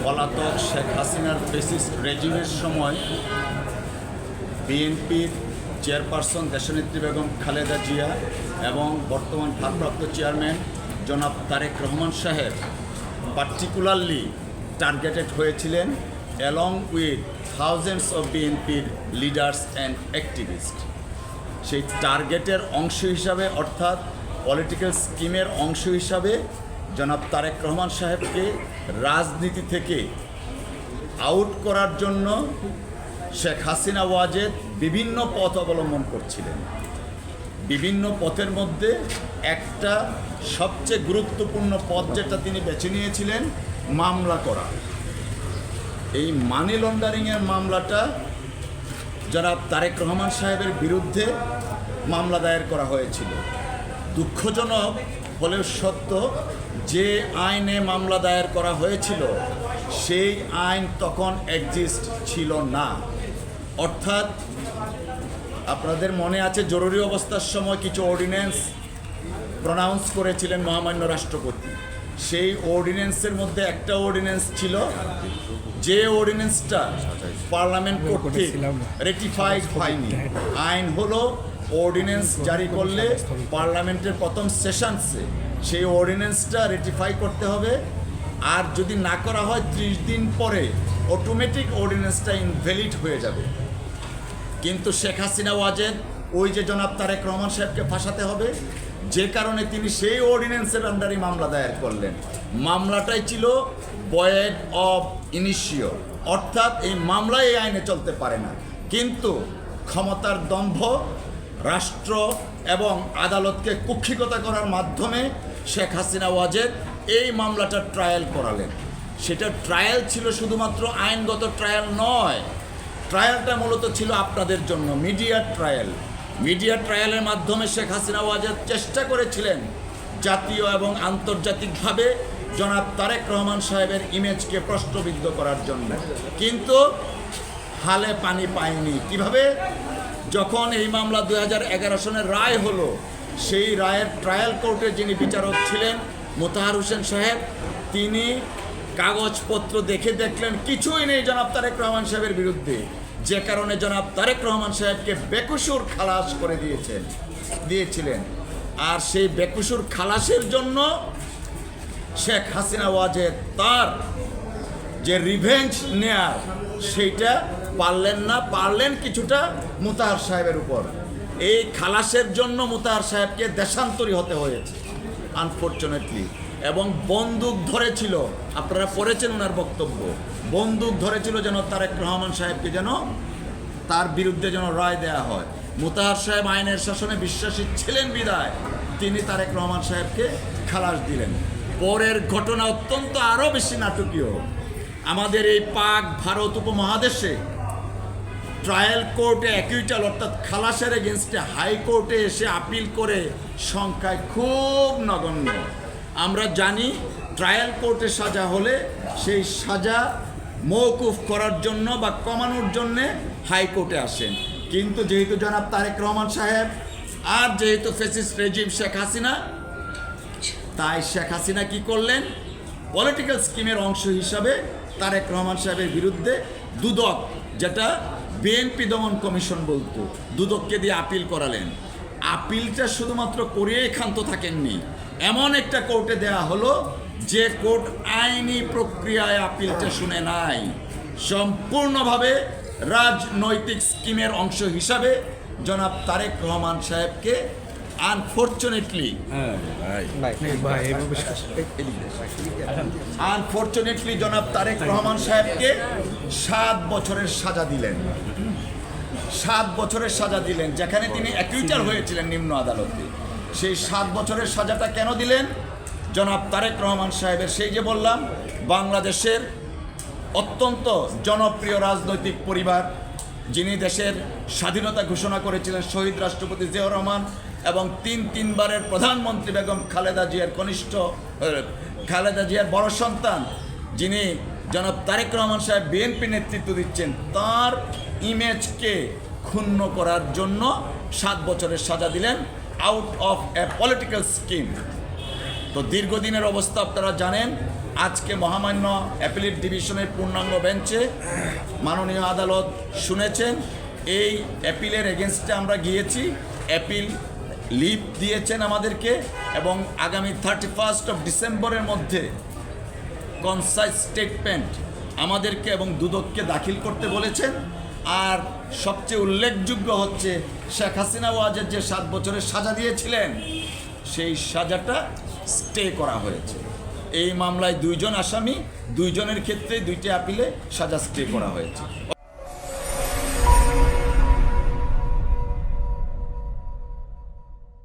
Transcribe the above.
পলাতক শেখ হাসিনার ফ্যাসিস্ট রেজিমের সময় বিএনপির চেয়ারপারসন দেশনেত্রী বেগম খালেদা জিয়া এবং বর্তমান ভারপ্রাপ্ত চেয়ারম্যান জনাব তারেক রহমান সাহেব পার্টিকুলারলি টার্গেটেড হয়েছিলেন অ্যালং উইথ থাউজেন্ডস অফ বিএনপির লিডার্স অ্যান্ড অ্যাক্টিভিস্ট। সেই টার্গেটের অংশ হিসাবে অর্থাৎ পলিটিক্যাল স্কিমের অংশ হিসাবে জনাব তারেক রহমান সাহেবকে রাজনীতি থেকে আউট করার জন্য শেখ হাসিনা ওয়াজেদ বিভিন্ন পথ অবলম্বন করছিলেন। বিভিন্ন পথের মধ্যে একটা সবচেয়ে গুরুত্বপূর্ণ পথ যেটা তিনি বেছে নিয়েছিলেন, মামলা করা। এই মানি লন্ডারিংয়ের মামলাটা জনাব তারেক রহমান সাহেবের বিরুদ্ধে মামলা দায়ের করা হয়েছিল। দুঃখজনক হলেও সত্য, যে আইনে মামলা দায়ের করা হয়েছিল সেই আইন তখন এক্সিস্ট ছিল না। অর্থাৎ আপনাদের মনে আছে জরুরি অবস্থার সময় কিছু অর্ডিন্যান্স প্রনাউন্স করেছিলেন মহামান্য রাষ্ট্রপতি। সেই অর্ডিন্যান্সের মধ্যে একটা অর্ডিন্যান্স ছিল, যে অর্ডিন্যান্সটা পার্লামেন্ট কর্তৃক রেটিফাইড হয়নি। আইন হলো অর্ডিন্যান্স জারি করলে পার্লামেন্টের প্রথম সেশনসে সেই অর্ডিন্যান্সটা রেটিফাই করতে হবে, আর যদি না করা হয় 30 দিন পরে অটোমেটিক অর্ডিন্যান্সটা ইনভ্যালিড হয়ে যাবে। কিন্তু শেখ হাসিনা ওয়াজেদ ওই যে জনাব তারেক রহমান সাহেবকে ফাঁসাতে হবে, যে কারণে তিনি সেই অর্ডিন্যান্সের আন্ডারে মামলা দায়ের করলেন। মামলাটাই ছিল ভয়েড অফ ইনিশিও, অর্থাৎ এই মামলা এই আইনে চলতে পারে না। কিন্তু ক্ষমতার দম্ভ, রাষ্ট্র এবং আদালতকে কুক্ষিগতা করার মাধ্যমে শেখ হাসিনা ওয়াজেদ এই মামলাটা ট্রায়াল করালেন। সেটা ট্রায়াল ছিল শুধুমাত্র আইনগত ট্রায়াল নয়, ট্রায়ালটা মূলত ছিল আপনাদের জন্য মিডিয়ার ট্রায়াল। মিডিয়া ট্রায়ালের মাধ্যমে শেখ হাসিনা ওয়াজেদ চেষ্টা করেছিলেন জাতীয় এবং আন্তর্জাতিকভাবে জনাব তারেক রহমান সাহেবের ইমেজকে প্রশ্নবিদ্ধ করার জন্য, কিন্তু হালে পানি পায়নি। কিভাবে? যখন এই মামলা 2011 সনের রায় হলো, সেই রায়ের ট্রায়াল কোর্টে যিনি বিচারক ছিলেন মোতাহার হোসেন সাহেব, তিনি কাগজপত্র দেখলেন কিছুই নেই জনাব তারেক রহমান সাহেবের বিরুদ্ধে, যে কারণে জনাব তারেক রহমান সাহেবকে বেকসুর খালাস করে দিয়েছিলেন। আর সেই বেকসুর খালাসের জন্য শেখ হাসিনা ওয়াজেদ তার যে রিভেঞ্জ নেয়ার সেইটা পারলেন না, পারলেন কিছুটা মোতাহার সাহেবের উপর। এই খালাসের জন্য মোতাহার সাহেবকে দেশান্তরী হতে হয়েছে আনফর্চুনেটলি। এবং বন্দুক ধরেছিল, আপনারা পড়েছেন ওনার বক্তব্য, বন্দুক ধরেছিল যেন তারেক রহমান সাহেবকে যেন তার বিরুদ্ধে যেন রায় দেয়া হয়। মোতাহার সাহেব আইনের শাসনে বিশ্বাসী ছিলেন বিদায় তিনি তারেক রহমান সাহেবকে খালাস দিলেন। পরের ঘটনা অত্যন্ত আরও বেশি নাটকীয়। আমাদের এই পাক ভারত উপমহাদেশে ট্রায়াল কোর্টে অ্যাকুইটাল অর্থাৎ খালাসের এগেনস্টে হাইকোর্টে এসে আপিল করে সংখ্যায় খুব নগণ্য। আমরা জানি ট্রায়াল কোর্টে সাজা হলে সেই সাজা মওকুফ করার জন্য বা কমানোর জন্যে হাইকোর্টে আসেন, কিন্তু যেহেতু জনাব তারেক রহমান সাহেব আর যেহেতু ফ্যাসিস্ট রেজিম শেখ হাসিনা, তাই শেখ হাসিনা কি করলেন, পলিটিক্যাল স্কিমের অংশ হিসাবে তারেক রহমান সাহেবের বিরুদ্ধে দুদক, যেটা বিএনপি দমন কমিশন বলতো, দুদককে দিয়ে আপিল করালেন। আপিলটা শুধুমাত্র করিয়েই ক্ষান্ত থাকেননি, এমন একটা কোর্টে দেয়া হলো যে কোর্ট আইনি প্রক্রিয়ায় আপিলটা শুনে নাই। সম্পূর্ণভাবে রাজনৈতিক স্কিমের অংশ হিসাবে জনাব তারেক রহমান সাহেবকে আনফর্চুনেটলি জনাব তারেক রহমান সাহেবকে 7 বছরের সাজা দিলেন। 7 বছরের সাজা দিলেন, যেখানে তিনি অ্যাকুইটাল হয়েছিলেন নিম্ন আদালতে। সেই 7 বছরের সাজাটা কেন দিলেন? জনাব তারেক রহমান সাহেবের সেই যে বললাম বাংলাদেশের অত্যন্ত জনপ্রিয় রাজনৈতিক পরিবার, যিনি দেশের স্বাধীনতা ঘোষণা করেছিলেন শহীদ রাষ্ট্রপতি জিয়াউর রহমান এবং 3বারের প্রধানমন্ত্রী বেগম খালেদা জিয়ার বড় সন্তান, যিনি জনাব তারেক রহমান সাহেব বিএনপি নেতৃত্ব দিচ্ছেন, তার ইমেজকে ক্ষুণ্ণ করার জন্য 7 বছরের সাজা দিলেন out of a political scheme. তো দীর্ঘদিনের অবস্থা আপনারা জানেন, আজকে মহামান্য অ্যাপিলেট ডিভিশনের পূর্ণাঙ্গ বেঞ্চে মাননীয় আদালত শুনেছেন। এই অ্যাপিলের এগেনস্টে আমরা গিয়েছি, অ্যাপিল লিভ দিয়েছেন আমাদেরকে এবং আগামী 31 ডিসেম্বরের মধ্যে কনসাইজ স্টেটমেন্ট আমাদেরকে এবং দুদককে দাখিল করতে বলেছেন। আর সবচেয়ে উল্লেখযোগ্য হচ্ছে শেখ হাসিনা ওয়াজেদ যে 7 বছরের সাজা দিয়েছিলেন সেই সাজাটা স্টে করা হয়েছে। এই মামলায় 2 জন আসামি, 2 জনের ক্ষেত্রে 2টি আপিলে সাজা স্টে করা হয়েছে।